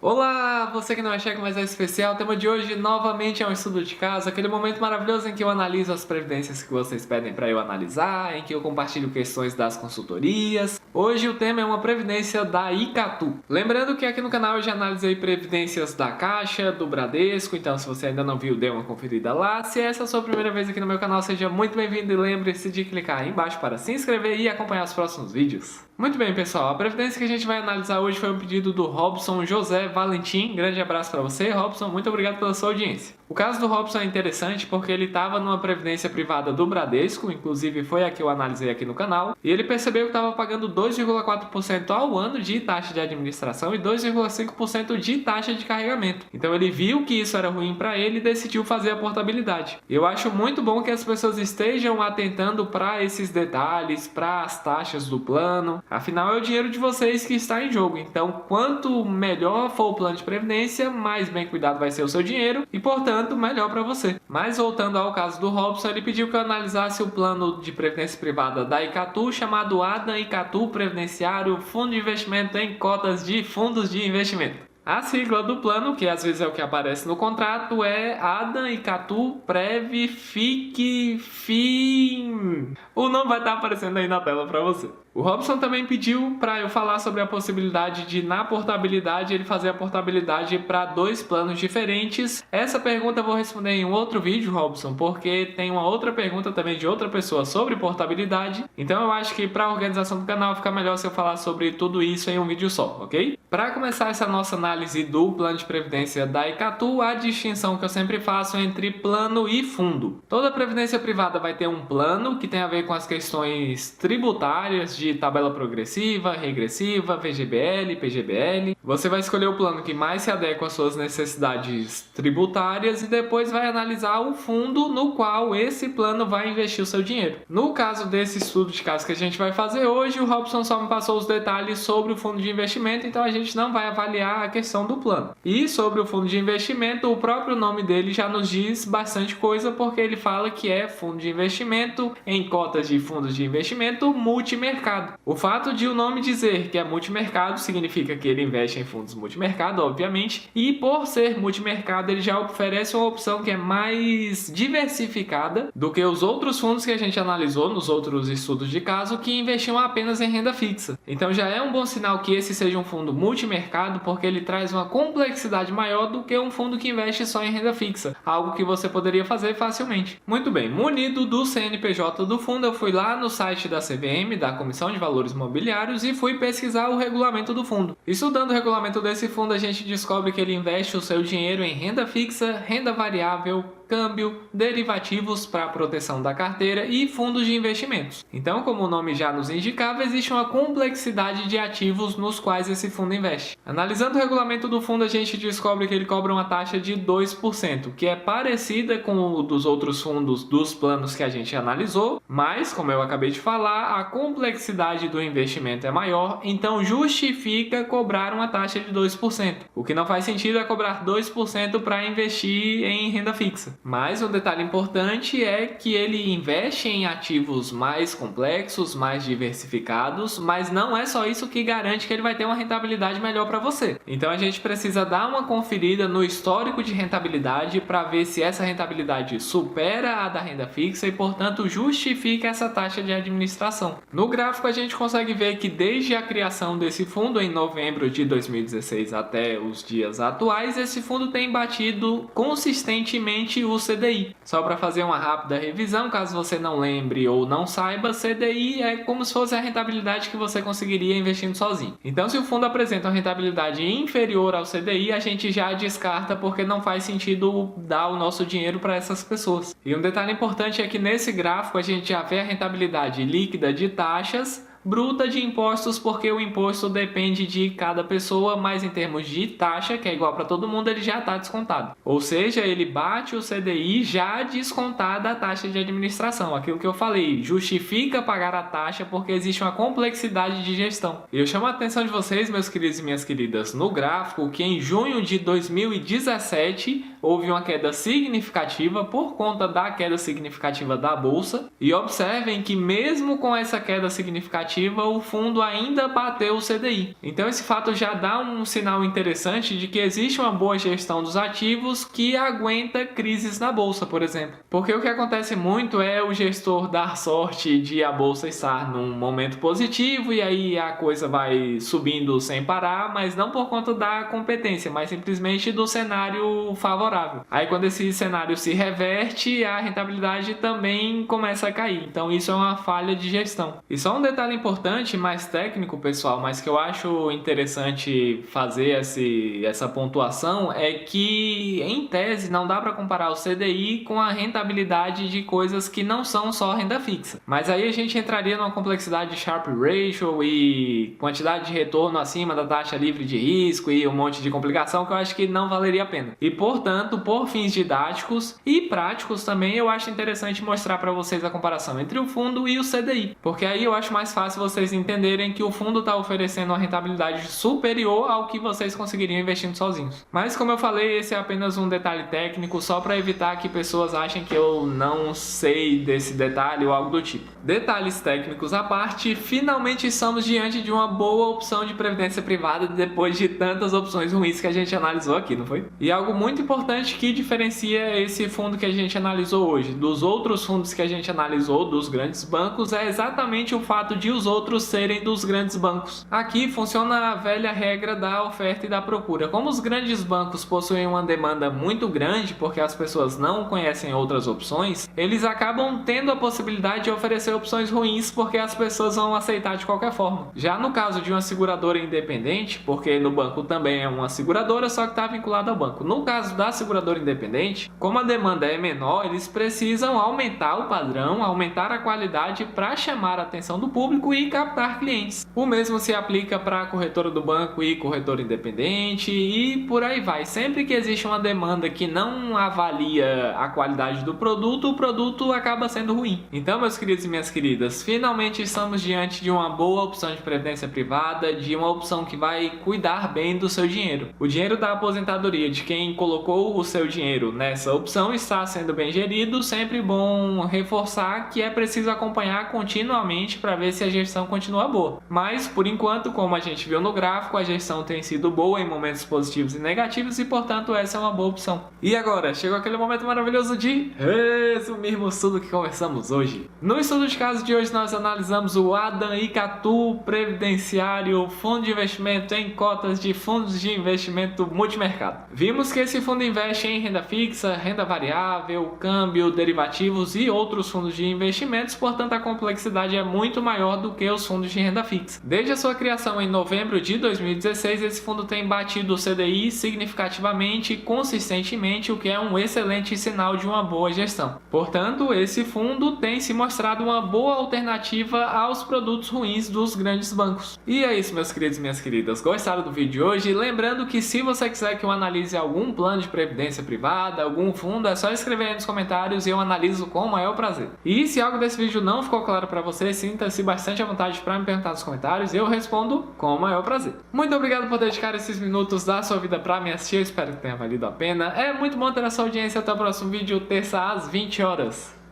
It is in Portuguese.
Olá, você que não é cheque, mas é especial. O tema de hoje novamente é um estudo de caso, aquele momento maravilhoso em que eu analiso as previdências que vocês pedem para eu analisar, em que eu compartilho questões das consultorias. Hoje o tema é uma previdência da Icatu. Lembrando que aqui no canal eu já analisei previdências da Caixa, do Bradesco, então se você ainda não viu, dê uma conferida lá. Se essa é a sua primeira vez aqui no meu canal, seja muito bem-vindo e lembre-se de clicar aí embaixo para se inscrever e acompanhar os próximos vídeos. Muito bem, pessoal, a previdência que a gente vai analisar hoje foi um pedido do Robson José Valentim. Grande abraço para você, Robson, muito obrigado pela sua audiência. O caso do Robson é interessante porque ele estava numa previdência privada do Bradesco, inclusive foi a que eu analisei aqui no canal, e ele percebeu que estava pagando 2,4% ao ano de taxa de administração e 2,5% de taxa de carregamento. Então ele viu que isso era ruim para ele e decidiu fazer a portabilidade. Eu acho muito bom que as pessoas estejam atentando para esses detalhes, para as taxas do plano. Afinal, é o dinheiro de vocês que está em jogo. Então, quanto melhor for o plano de previdência, mais bem cuidado vai ser o seu dinheiro e, portanto, melhor para você. Mas voltando ao caso do Robson, ele pediu que eu analisasse o plano de previdência privada da Icatu, chamado Adam Icatu Previdenciário Fundo de Investimento em Cotas de Fundos de Investimento. A sigla do plano, que às vezes é o que aparece no contrato, é Adam Icatu Prev Fic Fin. O nome vai estar aparecendo aí na tela para você. O Robson também pediu para eu falar sobre a possibilidade de, na portabilidade, ele fazer a portabilidade para dois planos diferentes. Essa pergunta eu vou responder em um outro vídeo, Robson, porque tem uma outra pergunta também de outra pessoa sobre portabilidade. Então eu acho que para a organização do canal fica melhor se eu falar sobre tudo isso em um vídeo só, ok? Para começar essa nossa análise do plano de previdência da Icatu, a distinção que eu sempre faço entre plano e fundo. Toda previdência privada vai ter um plano que tem a ver com as questões tributárias, de tabela progressiva, regressiva, VGBL, PGBL. Você vai escolher o plano que mais se adequa às suas necessidades tributárias e depois vai analisar o fundo no qual esse plano vai investir o seu dinheiro. No caso desse estudo de caso que a gente vai fazer hoje, o Robson só me passou os detalhes sobre o fundo de investimento, então a gente não vai avaliar a questão do plano. E sobre o fundo de investimento, o próprio nome dele já nos diz bastante coisa, porque ele fala que é fundo de investimento em cotas de fundos de investimento multimercado. O fato de o nome dizer que é multimercado significa que ele investe em fundos multimercado, obviamente, e por ser multimercado ele já oferece uma opção que é mais diversificada do que os outros fundos que a gente analisou nos outros estudos de caso que investiam apenas em renda fixa. Então já é um bom sinal que esse seja um fundo multimercado, porque ele traz uma complexidade maior do que um fundo que investe só em renda fixa, algo que você poderia fazer facilmente. Muito bem, munido do CNPJ do fundo, eu fui lá no site da CVM, da Comissão de Valores Mobiliários, e fui pesquisar o regulamento do fundo. Estudando o regulamento desse fundo, a gente descobre que ele investe o seu dinheiro em renda fixa, renda variável, câmbio, derivativos para proteção da carteira e fundos de investimentos. Então, como o nome já nos indicava, existe uma complexidade de ativos nos quais esse fundo investe. Analisando o regulamento do fundo, a gente descobre que ele cobra uma taxa de 2%, que é parecida com o dos outros fundos dos planos que a gente analisou, mas, como eu acabei de falar, a complexidade do investimento é maior, então justifica cobrar uma taxa de 2%. O que não faz sentido é cobrar 2% para investir em renda fixa. Mas um detalhe importante é que ele investe em ativos mais complexos, mais diversificados, mas não é só isso que garante que ele vai ter uma rentabilidade melhor para você. Então a gente precisa dar uma conferida no histórico de rentabilidade para ver se essa rentabilidade supera a da renda fixa e, portanto, justifica essa taxa de administração. No gráfico a gente consegue ver que desde a criação desse fundo em novembro de 2016 até os dias atuais, esse fundo tem batido consistentemente o CDI. Só para fazer uma rápida revisão, caso você não lembre ou não saiba, CDI é como se fosse a rentabilidade que você conseguiria investindo sozinho. Então, se o fundo apresenta uma rentabilidade inferior ao CDI, a gente já descarta porque não faz sentido dar o nosso dinheiro para essas pessoas. E um detalhe importante é que nesse gráfico a gente já vê a rentabilidade líquida de taxas, bruta de impostos, porque o imposto depende de cada pessoa, mas em termos de taxa, que é igual para todo mundo, ele já está descontado. Ou seja, ele bate o CDI já descontada a taxa de administração. Aquilo que eu falei, justifica pagar a taxa porque existe uma complexidade de gestão. E eu chamo a atenção de vocês, meus queridos e minhas queridas, no gráfico que em junho de 2017 houve uma queda significativa por conta da queda significativa da bolsa. E observem que mesmo com essa queda significativa, o fundo ainda bateu o CDI. Então esse fato já dá um sinal interessante de que existe uma boa gestão dos ativos que aguenta crises na bolsa, por exemplo. Porque o que acontece muito é o gestor dar sorte de a bolsa estar num momento positivo e aí a coisa vai subindo sem parar, mas não por conta da competência, mas simplesmente do cenário favorável. Aí quando esse cenário se reverte, a rentabilidade também começa a cair. Então isso é uma falha de gestão. E só um detalhe importante, mais técnico, pessoal, mas que eu acho interessante fazer essa pontuação, é que em tese não dá para comparar o CDI com a rentabilidade de coisas que não são só renda fixa. Mas aí a gente entraria numa complexidade de Sharpe Ratio e quantidade de retorno acima da taxa livre de risco e um monte de complicação que eu acho que não valeria a pena. E portanto, por fins didáticos e práticos também, eu acho interessante mostrar para vocês a comparação entre o fundo e o CDI, porque aí eu acho mais fácil vocês entenderem que o fundo está oferecendo uma rentabilidade superior ao que vocês conseguiriam investindo sozinhos. Mas como eu falei, esse é apenas um detalhe técnico, só para evitar que pessoas achem que eu não sei desse detalhe ou algo do tipo. Detalhes técnicos à parte, finalmente estamos diante de uma boa opção de previdência privada depois de tantas opções ruins que a gente analisou aqui, não foi? E algo muito importante que diferencia esse fundo que a gente analisou hoje dos outros fundos que a gente analisou dos grandes bancos é exatamente o fato de os outros serem dos grandes bancos. Aqui funciona a velha regra da oferta e da procura. Como os grandes bancos possuem uma demanda muito grande porque as pessoas não conhecem outras opções, eles acabam tendo a possibilidade de oferecer opções ruins porque as pessoas vão aceitar de qualquer forma. Já no caso de uma seguradora independente, porque no banco também é uma seguradora, só que está vinculada ao banco. No caso da seguradora independente, como a demanda é menor, eles precisam aumentar o padrão, aumentar a qualidade para chamar a atenção do público e captar clientes. O mesmo se aplica para a corretora do banco e corretora independente e por aí vai. Sempre que existe uma demanda que não avalia a qualidade do produto, o produto acaba sendo ruim. Então, meus queridos e minhas queridas, finalmente estamos diante de uma boa opção de previdência privada, de uma opção que vai cuidar bem do seu dinheiro. O dinheiro da aposentadoria de quem colocou o seu dinheiro nessa opção está sendo bem gerido, sempre bom reforçar que é preciso acompanhar continuamente para ver se a gestão continua boa. Mas, por enquanto, como a gente viu no gráfico, a gestão tem sido boa em momentos positivos e negativos e, portanto, essa é uma boa opção. E agora, chegou aquele momento maravilhoso de resumirmos tudo que conversamos hoje. No estudo de caso de hoje, nós analisamos o Adam Icatu Previdenciário Fundo de Investimento em Cotas de Fundos de Investimento Multimercado. Vimos que esse fundo investe em renda fixa, renda variável, câmbio, derivativos e outros fundos de investimentos, portanto a complexidade é muito maior do que os fundos de renda fixa. Desde a sua criação em novembro de 2016, esse fundo tem batido o CDI significativamente e consistentemente, o que é um excelente sinal de uma boa gestão. Portanto, esse fundo tem se mostrado uma boa alternativa aos produtos ruins dos grandes bancos. E é isso, meus queridos e minhas queridas. Gostaram do vídeo de hoje? Lembrando que se você quiser que eu analise algum plano de previdência privada, algum fundo, é só escrever aí nos comentários e eu analiso com o maior prazer. E se algo desse vídeo não ficou claro para você, sinta-se bastante à vontade para me perguntar nos comentários e eu respondo com o maior prazer. Muito obrigado por dedicar esses minutos da sua vida para me assistir, eu espero que tenha valido a pena. É muito bom ter a sua audiência, até o próximo vídeo, terça às 20 horas.